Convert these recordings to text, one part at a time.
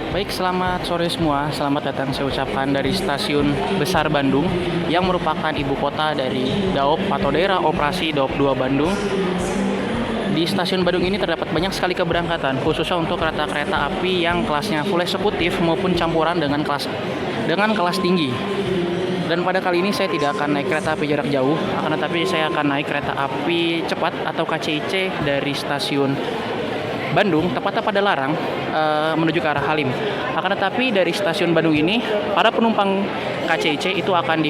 Baik, selamat sore semua. Selamat datang saya ucapkan dari Stasiun Besar Bandung yang merupakan ibu kota dari Daop atau daerah operasi Daop 2 Bandung. Di stasiun Bandung ini terdapat banyak sekali keberangkatan, khususnya untuk kereta-kereta api yang kelasnya full eksekutif maupun campuran dengan kelas tinggi. Dan pada kali ini saya tidak akan naik kereta api jarak jauh, akan tetapi saya akan naik kereta api cepat atau KCIC dari stasiun Bandung, tepatnya pada Larang, menuju ke arah Halim. Akan tetapi dari stasiun Bandung ini, para penumpang KCIC itu akan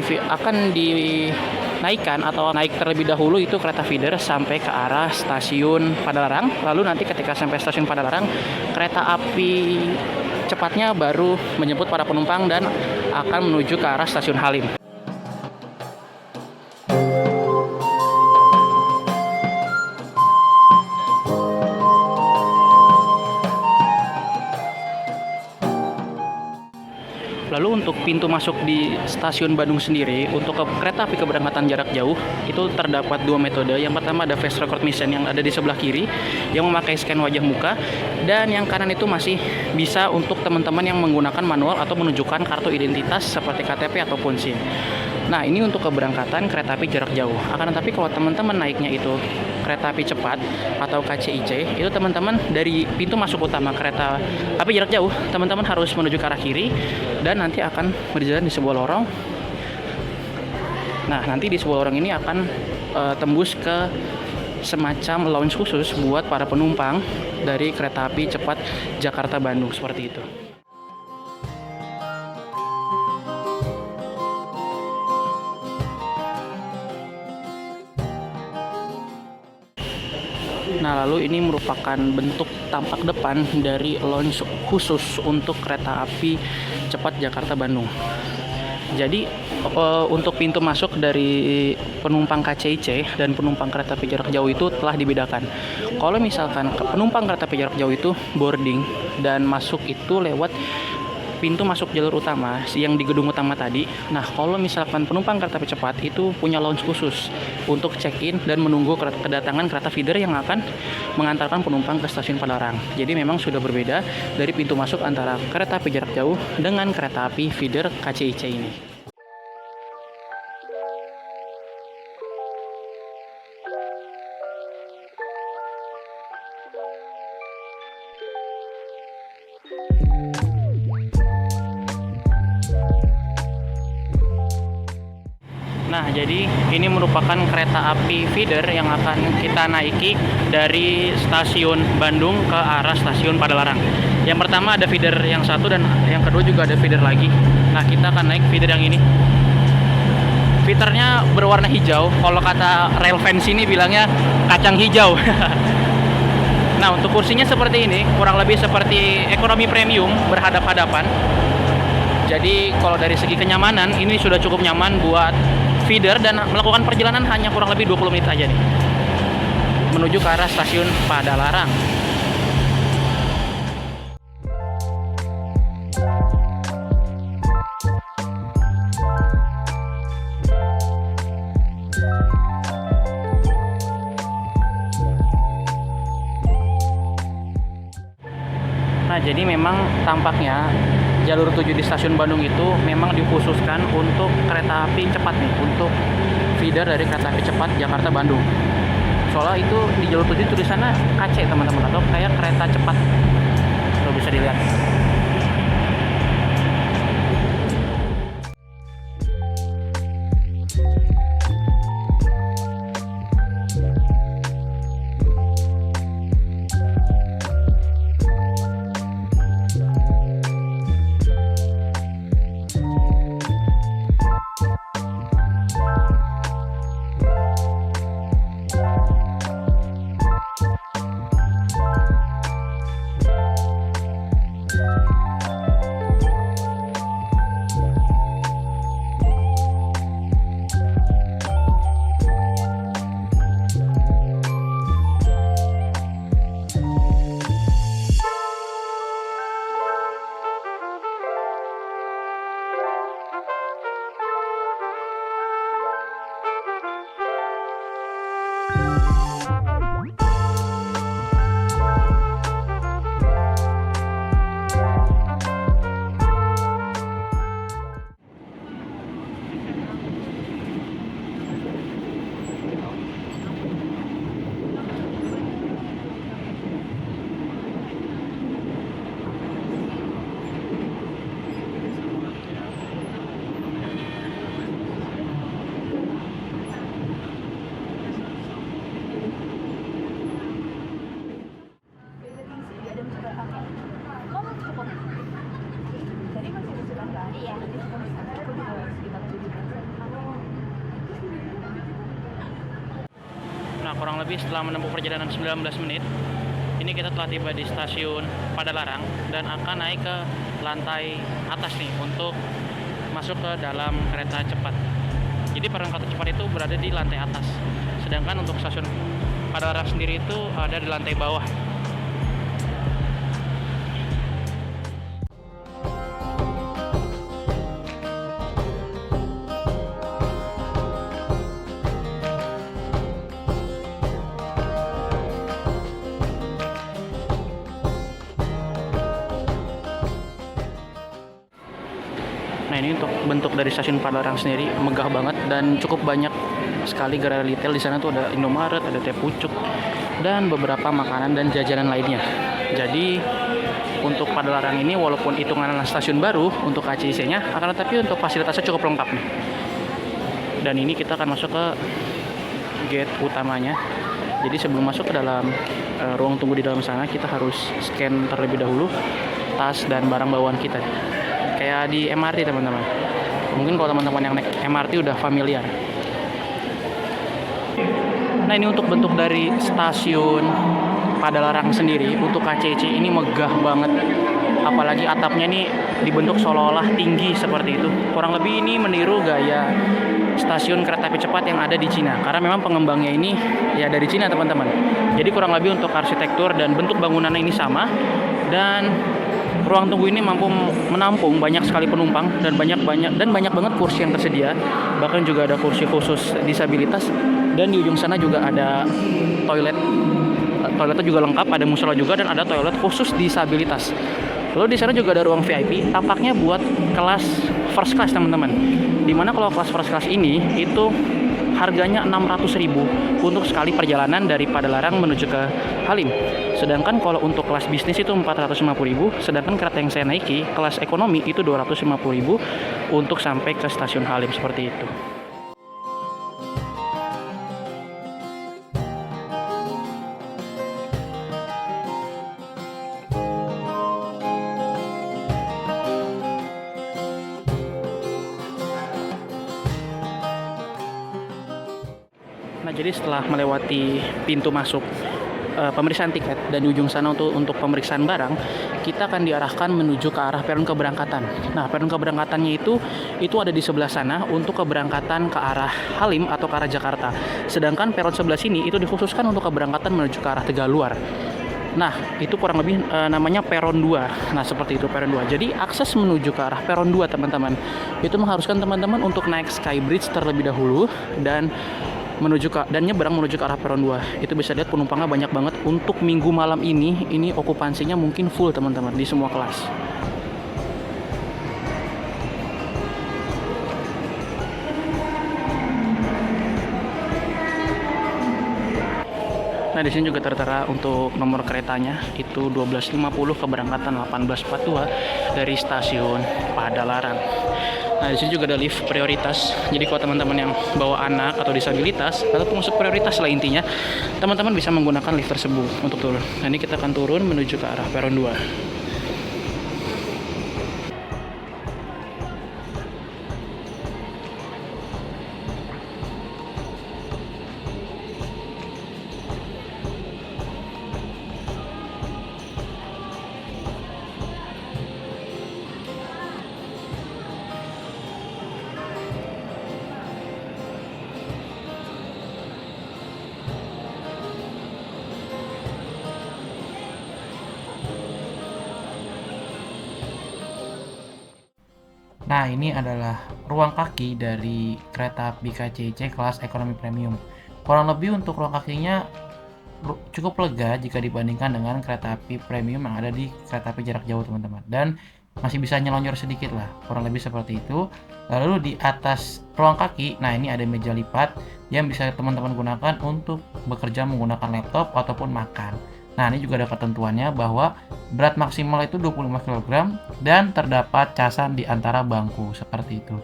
dinaikkan atau naik terlebih dahulu itu kereta feeder sampai ke arah stasiun Padalarang. Lalu nanti ketika sampai stasiun Padalarang, kereta api cepatnya baru menjemput para penumpang dan akan menuju ke arah stasiun Halim. Lalu untuk pintu masuk di stasiun Bandung sendiri, untuk kereta api keberangkatan jarak jauh, itu terdapat dua metode. Yang pertama ada face recognition yang ada di sebelah kiri, yang memakai scan wajah muka, dan yang kanan itu masih bisa untuk teman-teman yang menggunakan manual atau menunjukkan kartu identitas seperti KTP ataupun SIM. Nah, ini untuk keberangkatan kereta api jarak jauh. Akan tetapi kalau teman-teman naiknya itu kereta api cepat atau KCIC, itu teman-teman dari pintu masuk utama kereta api jarak jauh, teman-teman harus menuju ke arah kiri dan nanti akan berjalan di sebuah lorong. Nah, nanti di sebuah lorong ini akan tembus ke semacam lounge khusus buat para penumpang dari kereta api cepat Jakarta Bandung seperti itu. Nah, lalu ini merupakan bentuk tampak depan dari lounge khusus untuk kereta api cepat Jakarta Bandung. Jadi untuk pintu masuk dari penumpang KCIC dan penumpang kereta api jarak jauh itu telah dibedakan. Kalau misalkan penumpang kereta api jarak jauh itu boarding dan masuk itu lewat pintu masuk jalur utama yang di gedung utama tadi. Nah, kalau misalkan penumpang kereta api cepat itu punya lounge khusus untuk check-in dan menunggu kedatangan kereta feeder yang akan mengantarkan penumpang ke stasiun Padalarang. Jadi memang sudah berbeda dari pintu masuk antara kereta api jarak jauh dengan kereta api feeder KCIC ini. Nah, jadi ini merupakan kereta api feeder yang akan kita naiki dari stasiun Bandung ke arah stasiun Padalarang. Yang pertama ada feeder yang satu dan yang kedua juga ada feeder lagi. Nah, kita akan naik feeder yang ini. Feedernya berwarna hijau. Kalau kata rail fans ini bilangnya kacang hijau. Nah, untuk kursinya seperti ini, kurang lebih seperti ekonomi premium berhadap-hadapan. Jadi kalau dari segi kenyamanan ini sudah cukup nyaman buat feeder dan melakukan perjalanan hanya kurang lebih 20 menit aja nih menuju ke arah stasiun Padalarang. Nah, jadi memang tampaknya jalur 7 di stasiun Bandung itu memang dikhususkan untuk kereta api cepat nih, untuk feeder dari kereta api cepat Jakarta Bandung. Soalnya itu di jalur 7 tulisannya KC teman-teman, atau kayak kereta cepat. Tuh bisa dilihat. Nah, kurang lebih setelah menempuh perjalanan 19 menit, ini kita telah tiba di stasiun Padalarang dan akan naik ke lantai atas nih untuk masuk ke dalam kereta cepat. Jadi kereta cepat itu berada di lantai atas. Sedangkan untuk stasiun Padalarang sendiri itu ada di lantai bawah. Nah, ini untuk bentuk dari stasiun Padalarang sendiri megah banget dan cukup banyak sekali gerai retail. Di sana tuh ada Indomaret, ada teh pucuk dan beberapa makanan dan jajanan lainnya. Jadi untuk Padalarang ini walaupun hitungan stasiun baru untuk KCIC-nya, akan tetapi untuk fasilitasnya cukup lengkap nih. Dan ini kita akan masuk ke gate utamanya. Jadi sebelum masuk ke dalam ruang tunggu di dalam sana, kita harus scan terlebih dahulu tas dan barang bawaan kita. Kayak di MRT teman-teman. Mungkin kalau teman-teman yang naik MRT udah familiar. Nah, ini untuk bentuk dari stasiun Padalarang sendiri untuk KCC ini megah banget. Apalagi atapnya ini dibentuk seolah-olah tinggi seperti itu. Kurang lebih ini meniru gaya stasiun kereta api cepat yang ada di Cina. Karena memang pengembangnya ini ya dari Cina teman-teman. Jadi kurang lebih untuk arsitektur dan bentuk bangunannya ini sama. Dan ruang tunggu ini mampu menampung banyak sekali penumpang dan banyak banget kursi yang tersedia. Bahkan juga ada kursi khusus disabilitas dan di ujung sana juga ada toilet. Toiletnya juga lengkap, ada musola juga dan ada toilet khusus disabilitas. Lalu di sana juga ada ruang VIP, tampaknya buat kelas first class teman-teman. Dimana kalau kelas first class ini itu harganya 600.000 untuk sekali perjalanan dari Padalarang menuju ke Halim. Sedangkan kalau untuk kelas bisnis itu 450.000, sedangkan kereta yang saya naiki kelas ekonomi itu 250.000 untuk sampai ke stasiun Halim seperti itu. Nah, jadi setelah melewati pintu masuk pemeriksaan tiket dan di ujung sana untuk pemeriksaan barang, kita akan diarahkan menuju ke arah peron keberangkatan. Nah, peron keberangkatannya itu ada di sebelah sana untuk keberangkatan ke arah Halim atau ke arah Jakarta. Sedangkan peron sebelah sini itu dikhususkan untuk keberangkatan menuju ke arah Tegaluar. Nah, itu kurang lebih namanya peron 2. Nah, seperti itu peron 2. Jadi, akses menuju ke arah peron 2, teman-teman, itu mengharuskan teman-teman untuk naik Skybridge terlebih dahulu dan nyebrang menuju ke arah peron 2. Itu bisa lihat penumpangnya banyak banget. Untuk minggu malam ini okupansinya mungkin full teman-teman di semua kelas. Nah, di sini juga tertera untuk nomor keretanya itu 12.50 keberangkatan 18.42 dari stasiun Padalarang. Nah, di sini juga ada lift prioritas. Jadi kalau teman-teman yang bawa anak atau disabilitas atau masuk prioritas lah intinya, teman-teman bisa menggunakan lift tersebut untuk turun. Nah, ini kita akan turun menuju ke arah peron 2. Nah, ini adalah ruang kaki dari kereta api KCC kelas ekonomi premium. Kurang lebih untuk ruang kakinya cukup lega jika dibandingkan dengan kereta api premium yang ada di kereta api jarak jauh, teman-teman. Dan masih bisa nyelonjor sedikit lah, kurang lebih seperti itu. Lalu di atas ruang kaki, nah ini ada meja lipat yang bisa teman-teman gunakan untuk bekerja menggunakan laptop ataupun makan. Nah, ini juga ada ketentuannya bahwa berat maksimal itu 25 kg dan terdapat casan di antara bangku seperti itu.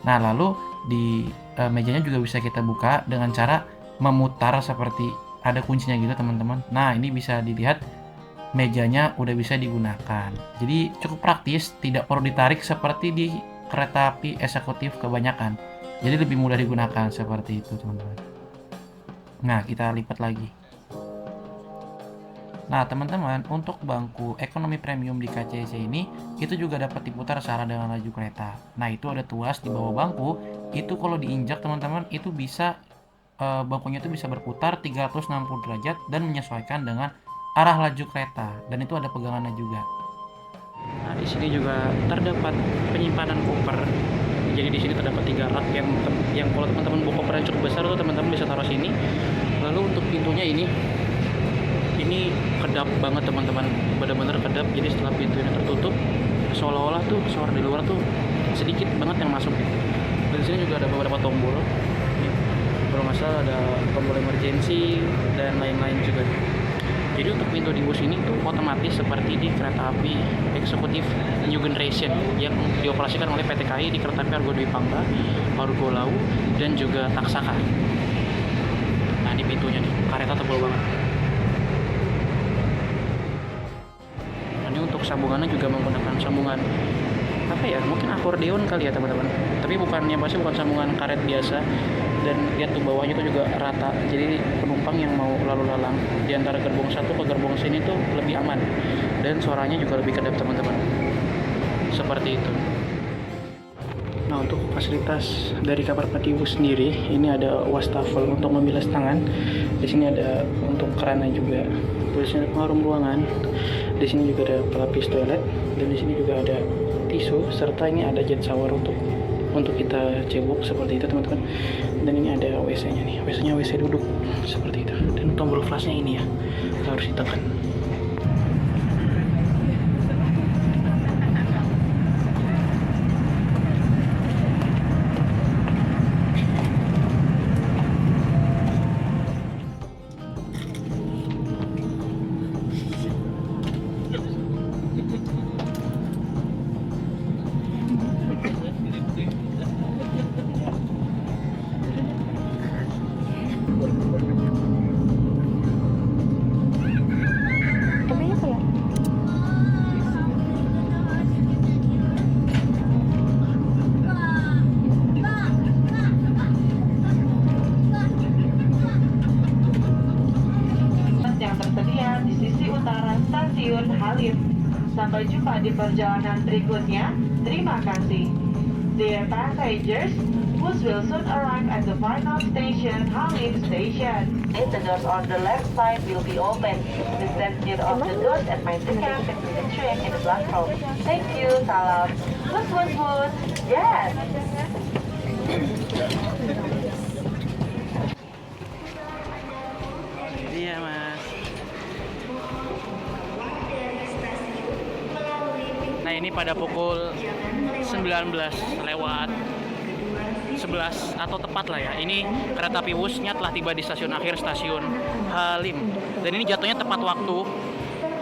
Nah, lalu di mejanya juga bisa kita buka dengan cara memutar seperti ada kuncinya gitu, teman-teman. Nah, ini bisa dilihat mejanya udah bisa digunakan. Jadi cukup praktis, tidak perlu ditarik seperti di kereta api eksekutif kebanyakan. Jadi lebih mudah digunakan seperti itu, teman-teman. Nah, kita lipat lagi. Nah, teman-teman, untuk bangku ekonomi premium di KCC ini, itu juga dapat diputar searah dengan laju kereta. Nah, itu ada tuas di bawah bangku, itu kalau diinjak, teman-teman, itu bisa bangkunya itu bisa berputar 360 derajat dan menyesuaikan dengan arah laju kereta, dan itu ada pegangannya juga. Nah, di sini juga terdapat penyimpanan koper. Jadi di sini terdapat 3 rak yang kalau teman-teman bawa koper yang cukup besar tuh teman-teman bisa taruh sini. Lalu untuk pintunya ini kedap banget teman-teman, benar-benar kedap. Jadi setelah pintu ini tertutup, seolah-olah tuh suara di luar tuh sedikit banget yang masuk gitu. Dan di sini juga ada beberapa tombol. Kalau nggak salah ada tombol emergency dan lain-lain juga. Jadi untuk pintu di bus ini tuh otomatis seperti di kereta api eksekutif New Generation yang dioperasikan oleh PT KAI di kereta api Argo Dwi Pangga, Argo Lau, dan juga Taksaka. Nah, di pintunya nih, karetnya tebal banget. Nah, ini untuk sambungannya juga menggunakan sambungan apa ya, mungkin akordeon kali ya teman-teman, tapi bukan sambungan karet biasa. Dan lihat tuh bawahnya tuh juga rata, jadi penumpang yang mau lalu lalang di antara gerbong satu ke gerbong sini tuh lebih aman, dan suaranya juga lebih kedap teman-teman, seperti itu. Nah, untuk fasilitas dari kamar mandi bus sendiri, ini ada wastafel untuk membilas tangan. Di sini ada untuk kerannya juga. Di sini ada pengarum ruangan. Di sini juga ada pelapis toilet, dan di sini juga ada tisu, serta ini ada jet shower untuk kita cebok seperti itu teman-teman. Dan ini ada WC-nya nih, WC-nya WC duduk seperti itu. Dan tombol flashnya ini ya, harus ditekan. Stasiun Halim. Sampai jumpa di perjalanan berikutnya. Terima kasih. Dear passengers, bus will soon arrive at the final station, Halim Station. The doors on the left side will be open. Please stand near of the doors and mind the gap between the train and the platform. Thank you. Salam. Bus, bus, bus. Yes. Iya mas. Nah, ini pada pukul 19 lewat 11 atau tepat lah ya. Ini kereta api Wusnya telah tiba di stasiun akhir, stasiun Halim. Dan ini jatuhnya tepat waktu.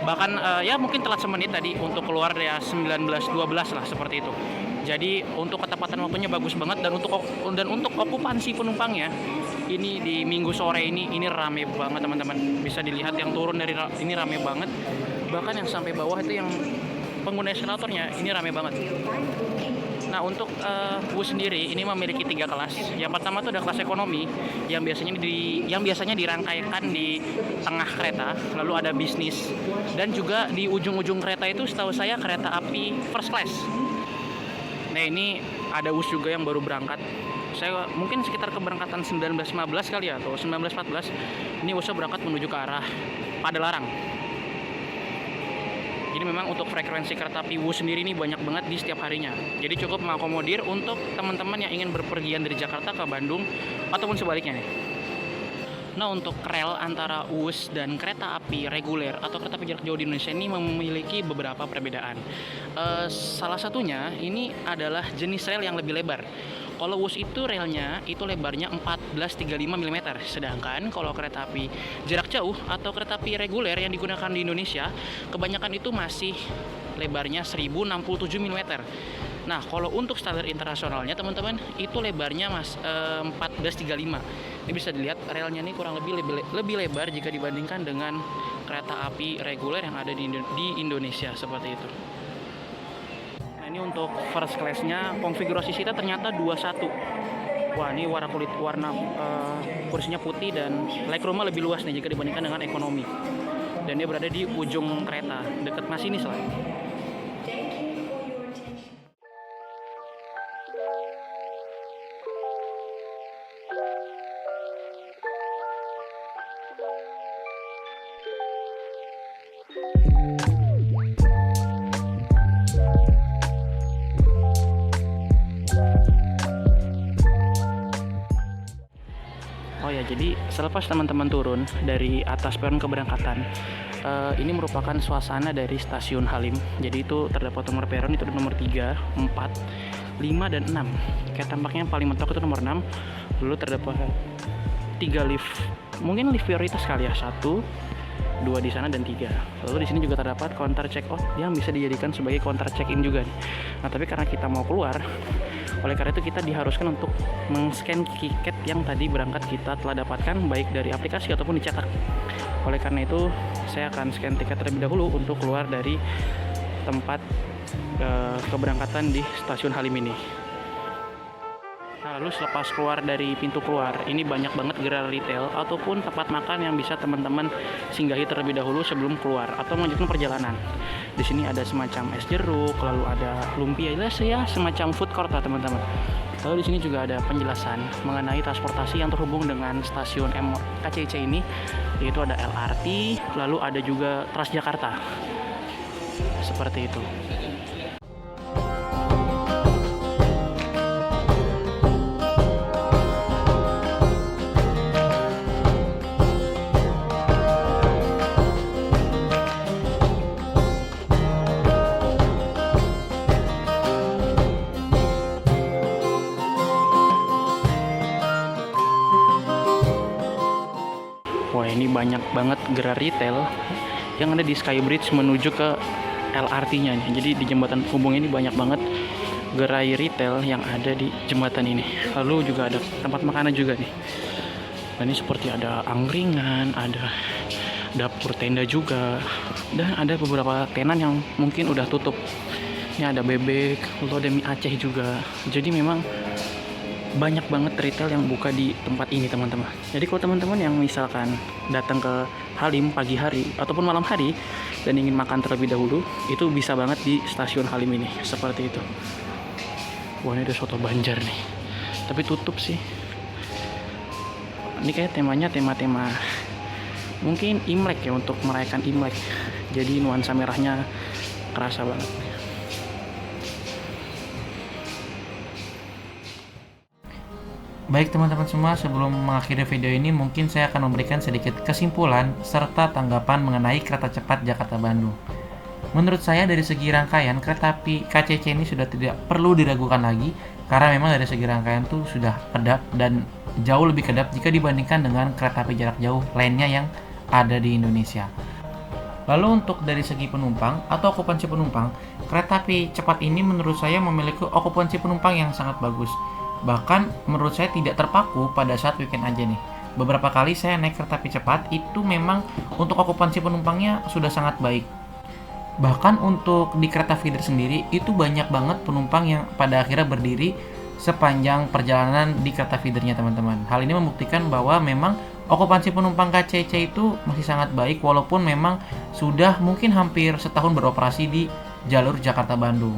Bahkan ya mungkin telat semenit tadi untuk keluar ya 19.12 lah seperti itu. Jadi untuk ketepatan waktunya bagus banget, dan untuk okupansi penumpangnya ini di minggu sore ini rame banget teman-teman. Bisa dilihat yang turun dari ini rame banget. Bahkan yang sampai bawah itu yang pengguna eskalatornya ini rame banget. Nah, untuk bus sendiri ini memiliki 3 kelas. Yang pertama itu ada kelas ekonomi yang biasanya dirangkaikan di tengah kereta, lalu ada bisnis, dan juga di ujung-ujung kereta itu setahu saya kereta api first class. Nah, ini ada bus juga yang baru berangkat. Saya mungkin sekitar keberangkatan 19.15 kali ya, atau 19.14. Ini busnya berangkat menuju ke arah Padalarang. Jadi memang untuk frekuensi kereta api Wus sendiri ini banyak banget di setiap harinya. Jadi cukup mengakomodir untuk teman-teman yang ingin berpergian dari Jakarta ke Bandung ataupun sebaliknya nih. Nah, untuk rel antara Wus dan kereta api reguler atau kereta api jarak jauh di Indonesia ini memiliki beberapa perbedaan. Salah satunya ini adalah jenis rel yang lebih lebar. Kalau Wus itu relnya itu lebarnya 1435 mm, sedangkan kalau kereta api jarak jauh atau kereta api reguler yang digunakan di Indonesia kebanyakan itu masih lebarnya 1067 mm. Nah, kalau untuk standar internasionalnya teman-teman itu lebarnya 1435. Ini bisa dilihat relnya ini kurang lebih lebar jika dibandingkan dengan kereta api reguler yang ada di Indonesia seperti itu. Nah, Ini untuk first class-nya konfigurasi seatnya ternyata 21. Wah, ini warna kursinya putih dan legroomnya lebih luas nih jika dibandingkan dengan ekonomi. Dan dia berada di ujung kereta, dekat masinis lah. Oh ya, jadi selepas teman-teman turun dari atas peron keberangkatan, ini merupakan suasana dari stasiun Halim. Jadi itu terdapat nomor peron itu nomor 3, 4, 5, dan 6. Kayak tampaknya paling mentok itu nomor 6. Lalu terdapat 3 lift. Mungkin lift prioritas kali ya, 1, 2 di sana dan 3. Lalu di sini juga terdapat counter check out yang bisa dijadikan sebagai counter check in juga. Nah, tapi karena kita mau keluar, oleh karena itu kita diharuskan untuk men-scan tiket yang tadi berangkat kita telah dapatkan baik dari aplikasi ataupun dicetak. Oleh karena itu saya akan scan tiket terlebih dahulu untuk keluar dari tempat keberangkatan di stasiun Halim ini. Nah, lalu selepas keluar dari pintu keluar, ini banyak banget gerai retail ataupun tempat makan yang bisa teman-teman singgahi terlebih dahulu sebelum keluar atau melanjutkan perjalanan. Di sini ada semacam es jeruk, lalu ada lumpia, ya semacam food court lah teman-teman. Lalu di sini juga ada penjelasan mengenai transportasi yang terhubung dengan stasiun KCC ini, yaitu ada LRT, lalu ada juga Transjakarta. Seperti itu. Wah, ini banyak banget gerai retail yang ada di Skybridge menuju ke LRT-nya nih. Jadi di jembatan penghubung ini banyak banget gerai retail yang ada di jembatan ini. Lalu juga ada tempat makanan juga nih. Dan ini seperti ada angkringan, ada dapur tenda juga, dan ada beberapa tenan yang mungkin udah tutup. Ini ada bebek, lalu ada mie Aceh juga. Jadi memang banyak banget retail yang buka di tempat ini teman-teman. Jadi kalau teman-teman yang misalkan datang ke Halim pagi hari ataupun malam hari dan ingin makan terlebih dahulu, itu bisa banget di stasiun Halim ini, seperti itu. Wah, ini ada soto Banjar nih, tapi tutup sih. Ini kayak temanya tema-tema mungkin Imlek ya, untuk merayakan Imlek. Jadi nuansa merahnya kerasa banget. Baik teman-teman semua, sebelum mengakhiri video ini mungkin saya akan memberikan sedikit kesimpulan serta tanggapan mengenai kereta cepat Jakarta-Bandung. Menurut saya dari segi rangkaian, kereta api KCC ini sudah tidak perlu diragukan lagi, karena memang dari segi rangkaian itu sudah kedap dan jauh lebih kedap jika dibandingkan dengan kereta api jarak jauh lainnya yang ada di Indonesia. Lalu untuk dari segi penumpang atau okupansi penumpang, kereta api cepat ini menurut saya memiliki okupansi penumpang yang sangat bagus. Bahkan menurut saya tidak terpaku pada saat weekend aja nih. Beberapa kali saya naik kereta api cepat itu memang untuk okupansi penumpangnya sudah sangat baik. Bahkan untuk di kereta feeder sendiri itu banyak banget penumpang yang pada akhirnya berdiri sepanjang perjalanan di kereta feedernya teman-teman. Hal ini membuktikan bahwa memang okupansi penumpang KCC itu masih sangat baik walaupun memang sudah mungkin hampir setahun beroperasi di jalur Jakarta-Bandung.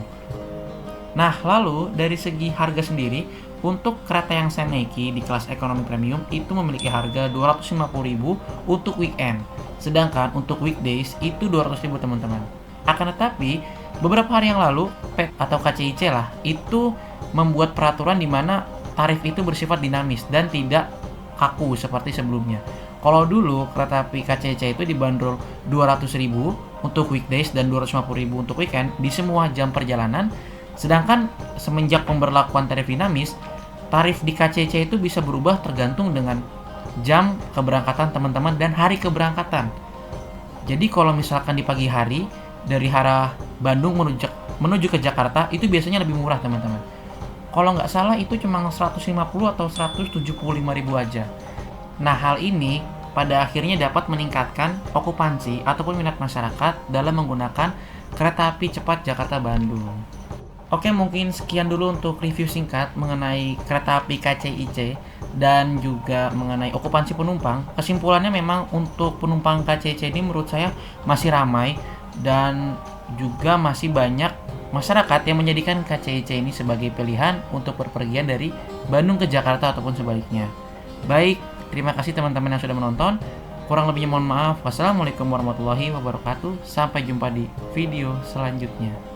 Nah, lalu dari segi harga sendiri, untuk kereta yang saya naiki di kelas ekonomi premium itu memiliki harga 250.000 untuk weekend. Sedangkan untuk weekdays itu 200.000 teman-teman. Akan tetapi, beberapa hari yang lalu PEP atau KCIC lah itu membuat peraturan di mana tarif itu bersifat dinamis dan tidak kaku seperti sebelumnya. Kalau dulu kereta api KCIC itu dibanderol 200.000 untuk weekdays dan 250.000 untuk weekend di semua jam perjalanan. Sedangkan semenjak pemberlakuan tarif dinamis, tarif di KCC itu bisa berubah tergantung dengan jam keberangkatan teman-teman dan hari keberangkatan. Jadi kalau misalkan di pagi hari dari arah Bandung menuju ke Jakarta itu biasanya lebih murah teman-teman. Kalau nggak salah itu cuma 150 atau 175.000 aja. Nah, hal ini pada akhirnya dapat meningkatkan okupansi ataupun minat masyarakat dalam menggunakan kereta api cepat Jakarta-Bandung. Oke, mungkin sekian dulu untuk review singkat mengenai kereta api KCIC dan juga mengenai okupansi penumpang. Kesimpulannya memang untuk penumpang KCIC ini menurut saya masih ramai dan juga masih banyak masyarakat yang menjadikan KCIC ini sebagai pilihan untuk berpergian dari Bandung ke Jakarta ataupun sebaliknya. Baik, terima kasih teman-teman yang sudah menonton. Kurang lebihnya mohon maaf. Wassalamualaikum warahmatullahi wabarakatuh. Sampai jumpa di video selanjutnya.